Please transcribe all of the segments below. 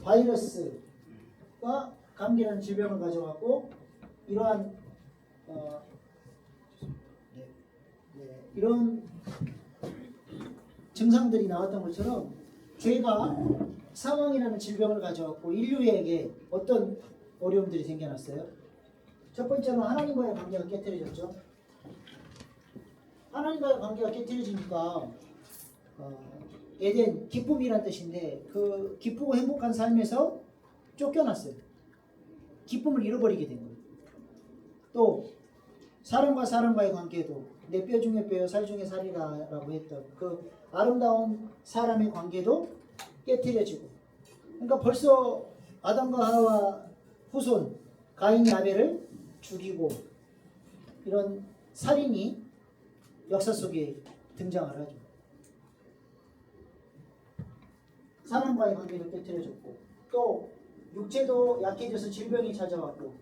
바이러스가 감기라는 질병을 가져왔고 이러한 이런 증상들이 나왔던 것처럼 죄가 사망이라는 질병을 가져왔고 인류에게 어떤 어려움들이 생겨났어요? 첫 번째는 하나님과의 관계가 깨트려졌죠. 하나님과의 관계가 깨트려지니까 에덴, 기쁨이란 뜻인데 그 기쁘고 행복한 삶에서 쫓겨났어요. 기쁨을 잃어버리게 된 거예요. 또 사람과 사람과의 관계도 내 뼈 중에 뼈요 살 중에 살이라고 했던 그 아름다운 사람의 관계도 깨트려지고, 그러니까 벌써 아담과 하와 후손 가인이 아벨을 죽이고 이런 살인이 역사 속에 등장을 하죠. 사람과의 관계도 깨트려졌고 또 육체도 약해져서 질병이 찾아왔고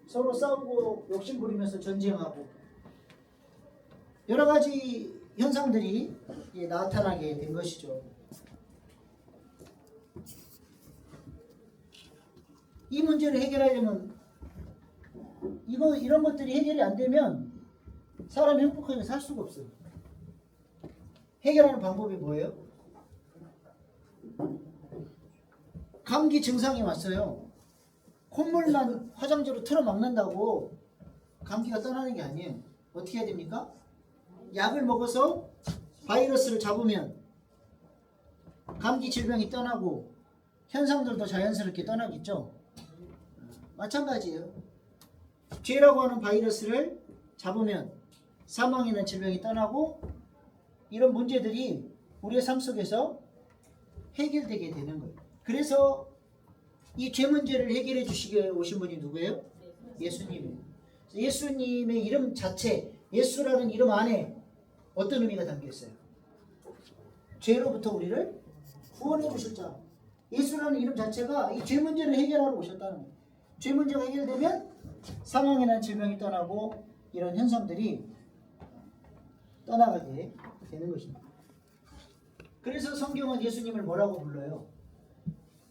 서로 싸우고 욕심부리면서 전쟁하고 여러 가지 현상들이 나타나게 된 것이죠. 이 문제를 해결하려면 이런 것들이 해결이 안 되면 사람이 행복하게 살 수가 없어요. 해결하는 방법이 뭐예요? 감기 증상이 왔어요. 콧물만 화장지로 틀어 막는다고 감기가 떠나는 게 아니에요. 어떻게 해야 됩니까? 약을 먹어서 바이러스를 잡으면 감기 질병이 떠나고 현상들도 자연스럽게 떠나겠죠. 마찬가지예요. 죄라고 하는 바이러스를 잡으면 사망이라는 질병이 떠나고 이런 문제들이 우리의 삶 속에서 해결되게 되는 거예요. 그래서 이 죄 문제를 해결해 주시게 오신 분이 누구예요? 예수님이에요. 예수님의 이름 자체, 예수라는 이름 안에 어떤 의미가 담겨 있어요? 죄로부터 우리를 구원해 주실 자. 예수라는 이름 자체가 이 죄 문제를 해결하러 오셨다는 거예요. 죄 문제가 해결되면 사망이라는 질병이 떠나고 이런 현상들이 떠나가게 되는 것입니다. 그래서 성경은 예수님을 뭐라고 불러요?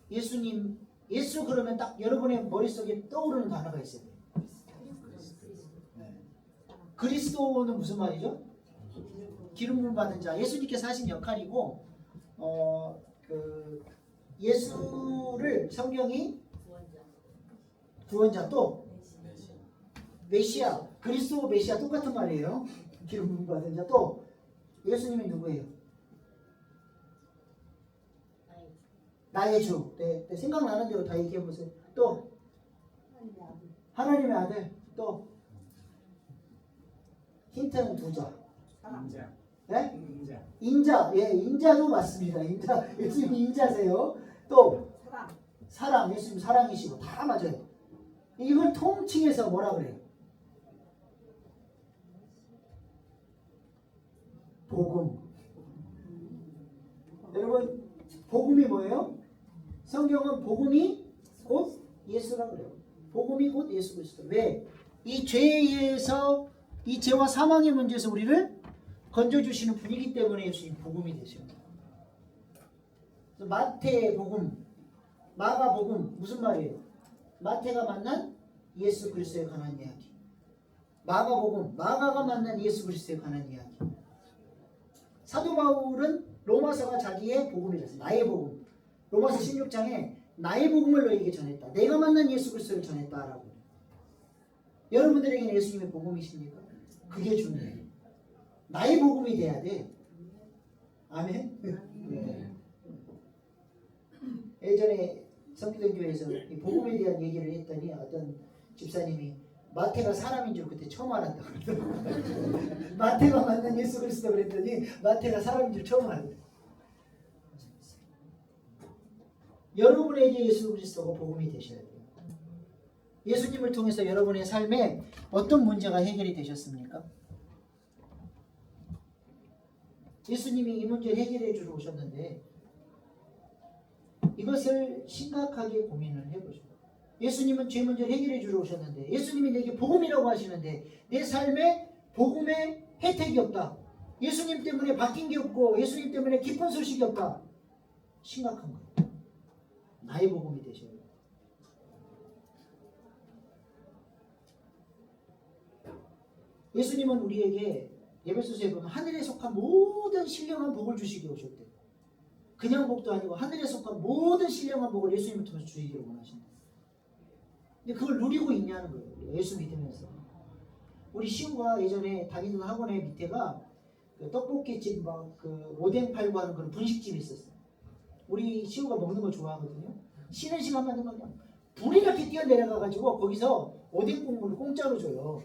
예수님, 예수 그러면 딱 여러분의 머릿속에 떠오르는 단어가 있어요. 네. 그리스도는 무슨 말이죠? 기름 부음 받은 자. 예수님께서 하신 역할이고 예수를 성경이 구원자 또 메시아, 그리스도 메시아 똑같은 말이에요. 기름 부음 받은 자. 또 예수님이 누구예요? 나의 주. 네, 생각나는 대로 다 얘기해 보세요. 또 하나님의 아들. 또 힌트는 두 자. 인자. 네? 인자. 인자. 예, 인자도 맞습니다. 인자. 예수님 인자세요. 또 사랑. 예수님 사랑이시고 다 맞아요. 이걸 통칭해서 뭐라 그래요? 복음. 여러분, 복음이 뭐예요? 성경은 복음이 곧 예수라 그래요. 복음이 곧 예수 그리스도. 왜? 이 죄에 의해서 이 죄와 사망의 문제에서 우리를 건져주시는 분이기 때문에 예수님 복음이 되십니다. 마태복음, 마가복음 무슨 말이에요? 마태가 만난 예수 그리스도에 관한 이야기. 마가복음, 마가가 만난 예수 그리스도에 관한 이야기. 사도 바울은 로마서가 자기의 복음이랬어요. 나의 복음. 로마서 16장에 나의 복음을 너에게 전했다. 내가 만난 예수 그리스도를 전했다라고. 여러분들에게는 예수님의 복음이십니까? 그게 중요해요. 나의 복음이 돼야 돼. 아멘? 네. 예전에 성기동교회에서 이 복음에 대한 얘기를 했더니 어떤 집사님이 마태가 사람인 줄 그때 처음 알았다고 그러더라고요. 마태가 만난 예수 그리스도 그랬더니 마태가 사람인 줄 처음 알았대요. 여러분에게 예수 그리스도가 복음이 되셔야 돼요. 예수님을 통해서 여러분의 삶에 어떤 문제가 해결이 되셨습니까? 예수님이 이 문제를 해결해 주러 오셨는데 이것을 심각하게 고민을 해보죠. 예수님은 죄 문제를 해결해 주러 오셨는데 예수님이 내게 복음이라고 하시는데 내 삶에 복음의 혜택이 없다. 예수님 때문에 바뀐 게 없고 예수님 때문에 기쁜 소식이 없다. 심각한 거예요. 나의 복음이 되셔야 돼요. 예수님은 우리에게 에베소서에 보면 하늘에 속한 모든 신령한 복을 주시기 오셨대요. 그냥 복도 아니고 하늘에 속한 모든 신령한 복을 예수님을 통해서 주시기를 원하신다. 근데 그걸 누리고 있냐는 거예요. 우리가 예수 믿으면서. 우리 시우가 예전에 다니던 학원의 밑에가 그 떡볶이집 막 그 오뎅 팔고 하는 그런 분식집이 있었어요. 우리 시우가 먹는 거 좋아하거든요. 쉬는 시간만 되면 그냥 불이 이렇게 뛰어내려가가지고 거기서 오뎅 국물을 공짜로 줘요.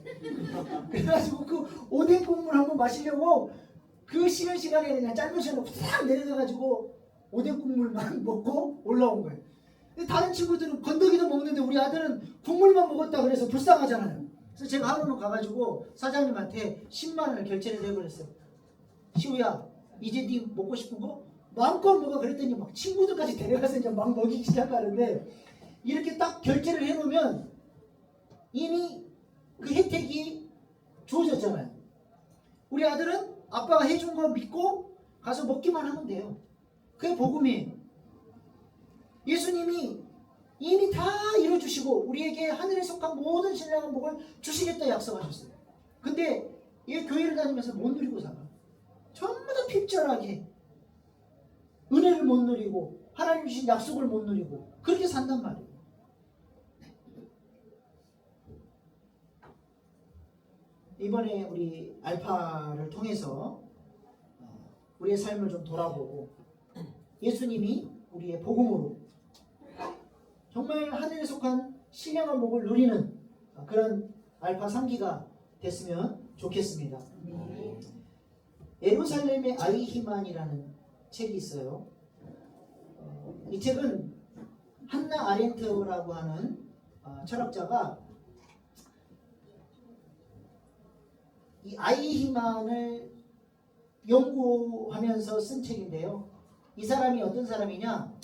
그래가지고 그 오뎅 국물 한번 마시려고 그 쉬는 시간에 그냥 짧은 시간에 싹 내려가가지고 오뎅 국물만 먹고 올라온 거예요. 근데 다른 친구들은 건더기도 먹는데 우리 아들은 국물만 먹었다 그래서 불쌍하잖아요. 그래서 제가 하루는 가가지고 사장님한테 10만 원을 결제를 해버렸어요. 시우야, 이제 네 먹고 싶은 거 마음껏 먹어. 그랬더니 막 친구들까지 데려가서 이제 막 먹이기 시작하는데, 이렇게 딱 결제를 해놓으면 이미 그 혜택이 주어졌잖아요. 우리 아들은 아빠가 해준 거 믿고 가서 먹기만 하면 돼요. 그게 복음이에요. 예수님이 이미 다 이뤄주시고 우리에게 하늘에 속한 모든 신령한 복을 주시겠다 약속하셨어요. 근데 얘 교회를 다니면서 못 누리고 살아. 전부 다 핍절하게 은혜를 못 누리고 하나님 주신 약속을 못 누리고 그렇게 산단 말이에요. 이번에 우리 알파를 통해서 우리의 삶을 좀 돌아보고 예수님이 우리의 복음으로 정말 하늘에 속한 신령한 복을 누리는 그런 알파 3기가 됐으면 좋겠습니다. 예루살렘의 아이히만이라는 책이 있어요. 이 책은 한나 아렌트라고 하는 철학자가 이 아이히만을 연구하면서 쓴 책인데요. 이 사람이 어떤 사람이냐?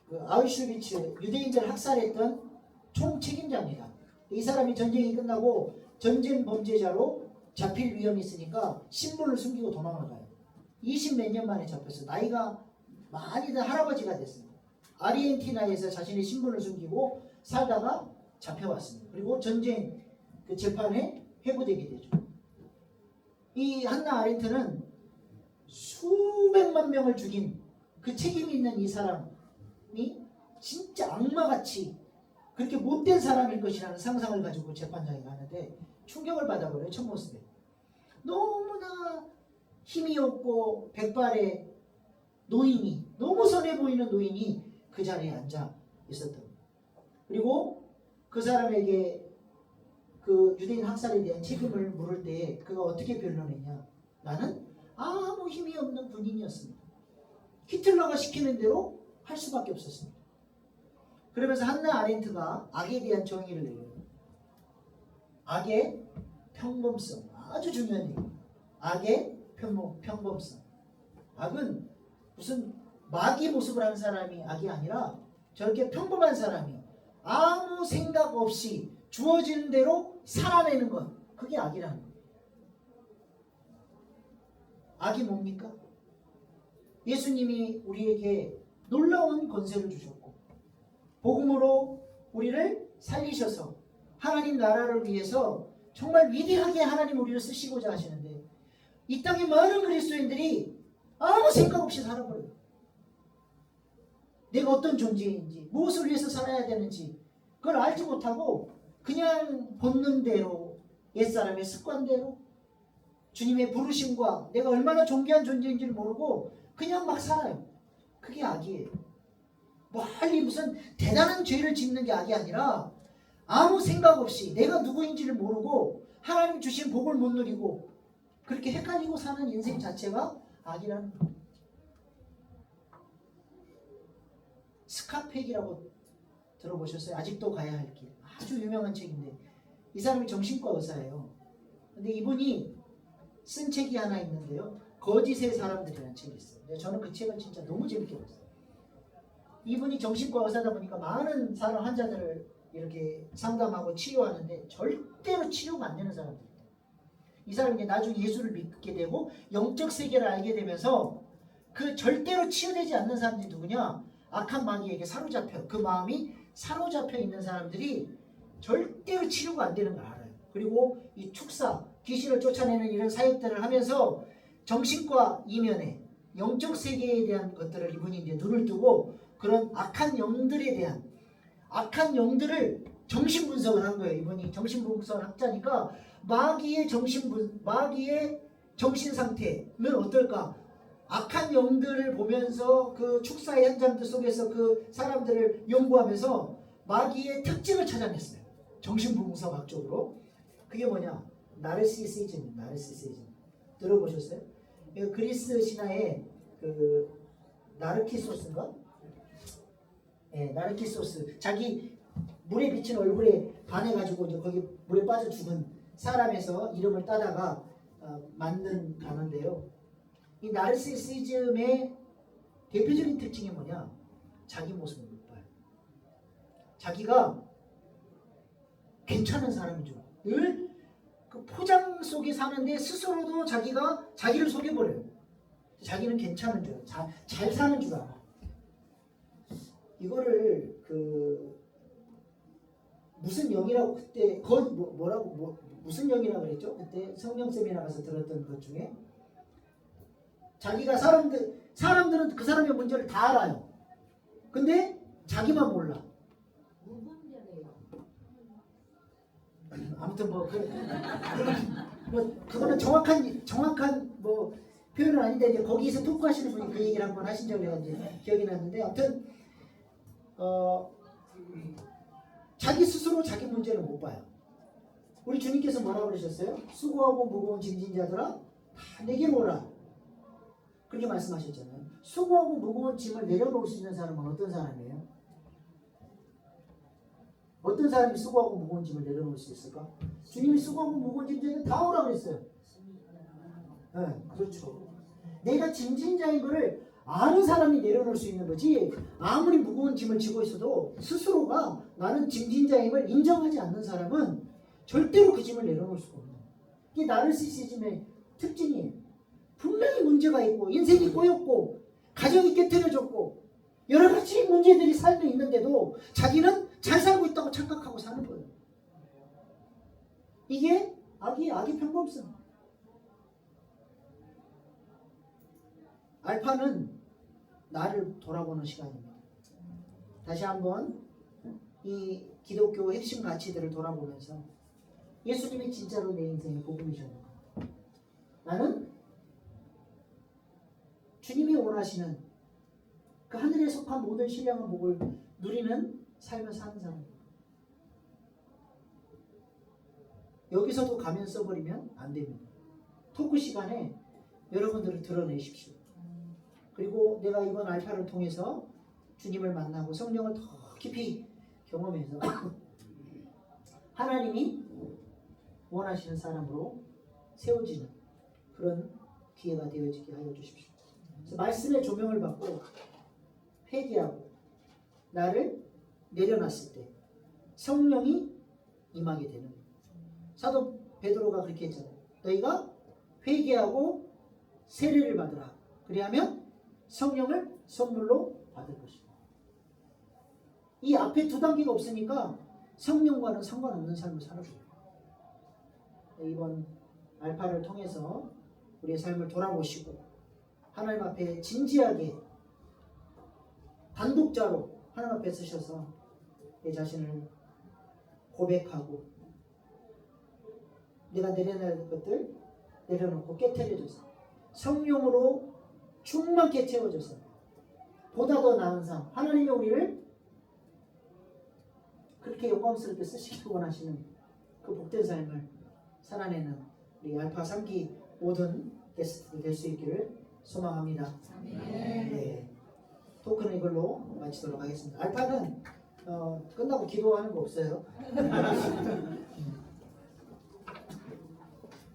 그 아우슈비츠 유대인들 학살했던 총책임자입니다. 이 사람이 전쟁이 끝나고 전쟁 범죄자로 잡힐 위험이 있으니까 신분을 숨기고 도망가요. 20몇 년 만에 잡혔어요. 나이가 많이 든 할아버지가 됐습니다. 아르헨티나에서 자신의 신분을 숨기고 살다가 잡혀왔습니다. 그리고 전쟁 그 재판에 회부되게 되죠. 이 한나 아렌트는 수백만 명을 죽인 그 책임이 있는 이 사람이 진짜 악마같이 그렇게 못된 사람일 것이라는 상상을 가지고 재판장에 가는데 충격을 받아버려요. 첫 모습에. 너무나 힘이 없고 백발의 노인이, 너무 선해 보이는 노인이 그 자리에 앉아 있었던 거예요. 그리고 그 사람에게 그 유대인 학살에 대한 책임을 물을 때 그가 어떻게 변론했냐? 나는 아무 힘이 없는 군인이었습니다. 히틀러가 시키는 대로 할 수밖에 없었습니다. 그러면서 한나 아렌트가 악에 대한 정의를 내려요. 악의 평범성, 아주 중요한 얘기예요. 악의 평범성. 악은 무슨 마귀 모습을 하는 사람이 악이 아니라 저렇게 평범한 사람이 아무 생각 없이 주어지는 대로 살아내는 것, 그게 악이라는 거예요. 악이 뭡니까? 예수님이 우리에게 놀라운 권세를 주셨고 복음으로 우리를 살리셔서 하나님 나라를 위해서 정말 위대하게 하나님 우리를 쓰시고자 하시는데 이 땅에 많은 그리스도인들이 아무 생각 없이 살아버려요. 내가 어떤 존재인지 무엇을 위해서 살아야 되는지 그걸 알지 못하고 그냥 본능대로 옛사람의 습관대로 주님의 부르심과 내가 얼마나 존귀한 존재인지를 모르고 그냥 막 살아요. 그게 악이에요. 멀리 무슨 대단한 죄를 짓는 게 악이 아니라 아무 생각 없이 내가 누구인지를 모르고 하나님 주신 복을 못 누리고 그렇게 헷갈리고 사는 인생 자체가 악이라는 거예요. 스카펙이라고 들어보셨어요? 아직도 가야 할 길. 아주 유명한 책인데 이 사람이 정신과 의사예요. 근데 이분이 쓴 책이 하나 있는데요. 거짓의 사람들이라는 책이 있어요. 저는 그 책을 진짜 너무 재밌게 봤어요. 이분이 정신과 의사다 보니까 많은 사람 환자들을 이렇게 상담하고 치료하는데 절대로 치료가 안 되는 사람들이에요. 이 사람이 이제 나중에 예수를 믿게 되고 영적 세계를 알게 되면서 그 절대로 치유되지 않는 사람들이 누구냐? 악한 마귀에게 사로잡혀 그 마음이 사로잡혀 있는 사람들이 절대로 치료가 안 되는 걸 알아요. 그리고 이 축사, 귀신을 쫓아내는 이런 사역들을 하면서 정신과 이면에 영적 세계에 대한 것들을 이분이 이제 눈을 뜨고 그런 악한 영들에 대한 악한 영들을 정신 분석을 한 거예요. 이분이 정신 분석 학자니까 마귀의 정신 상태는 어떨까? 악한 영들을 보면서 그 축사의 현장들 속에서 그 사람들을 연구하면서 마귀의 특징을 찾아냈어요. 정신분석학적으로. 그게 뭐냐? 나르시시즘. 들어보셨어요? 그리스 신화의 그 나르키소스인가? 네, 나르키소스. 자기 물에 비친 얼굴에 반해가지고 이제 거기 물에 빠져 죽은 사람에서 이름을 따다가 만든 단어인데요. 이 나르시시즘의 대표적인 특징이 뭐냐? 자기 모습을 못 봐요. 자기가 괜찮은 사람인 줄. 늘 그 포장 속에 사는데 스스로도 자기를 속여버려요. 자기는 괜찮은 줄, 잘 사는 줄 알아. 이거를 그 무슨 영이라고 그때 무슨 영이라고 그랬죠? 그때 성령 세미나 가서 들었던 것 중에 자기가 사람들은 그 사람의 문제를 다 알아요. 근데 자기만 몰라. 아무튼 그거는 정확한 표현은 아닌데 이제 거기서 토크하시는 분이 그 얘기를 한번 하신 적이 이제 기억이 났는데 아무튼 자기 스스로 자기 문제를 못 봐요. 우리 주님께서 뭐라고 그러셨어요? 수고하고 무거운 짐진 자들아 다 내게로 오라. 그렇게 말씀하셨잖아요. 수고하고 무거운 짐을 내려놓을 수 있는 사람은 어떤 사람이에요? 어떤 사람이 수고하고 무거운 짐을 내려놓을 수 있을까? 주님이 수고하고 무거운 짐들은 다 오라고 그랬어요. 네, 그렇죠. 내가 짐진자인 거를 아는 사람이 내려놓을 수 있는 거지 아무리 무거운 짐을 지고 있어도 스스로가 나는 짐진자임을 인정하지 않는 사람은 절대로 그 짐을 내려놓을 수가 없는 거예요. 이게 나르시시즘의 특징이에요. 분명히 문제가 있고 인생이 꼬였고 가정이 깨트려졌고 여러 가지 문제들이 삶에 있는데도 자기는 잘 살고 있다고 착각하고 사는 거예요. 이게 악의 평범성. 알파는 나를 돌아보는 시간입니다. 다시 한번 이 기독교 핵심 가치들을 돌아보면서 예수님이 진짜로 내 인생의 복음이셨는가? 나는 주님이 원하시는 그 하늘에 속한 모든 신령한 복을 누리는 삶을 사는 사람입니다. 여기서도 가면 써버리면 안 됩니다. 토크 시간에 여러분들을 드러내십시오. 그리고 내가 이번 알파를 통해서 주님을 만나고 성령을 더 깊이 경험해서 하나님이 원하시는 사람으로 세워지는 그런 기회가 되어지게 하여 주십시오. 그래서 말씀의 조명을 받고 회개하고 나를 내려놨을 때 성령이 임하게 되는 거예요. 사도 베드로가 그렇게 했잖아요. 너희가 회개하고 세례를 받으라. 그리하면 성령을 선물로 받을 것이다. 이 앞에 두 단계가 없으니까 성령과는 상관없는 삶을 살아줘요. 이번 알파를 통해서 우리의 삶을 돌아보시고 하나님 앞에 진지하게 단독자로 하나님 앞에 서셔서 내 자신을 고백하고 내가 내려놔야 할 것들 내려놓고 깨트려져서 성령으로 충만케 채워져서 보다 더 나은 삶, 하나님이 우리를 그렇게 영광스럽게 쓰시길 원하시는 그 복된 삶을 살아내는 우리 알파 3기 모든 게스트들 될 수 있기를 소망합니다. 네. 토크는 이걸로 마치도록 하겠습니다. 알파는 끝나고 기도하는 거 없어요?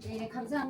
네, 감사합니다.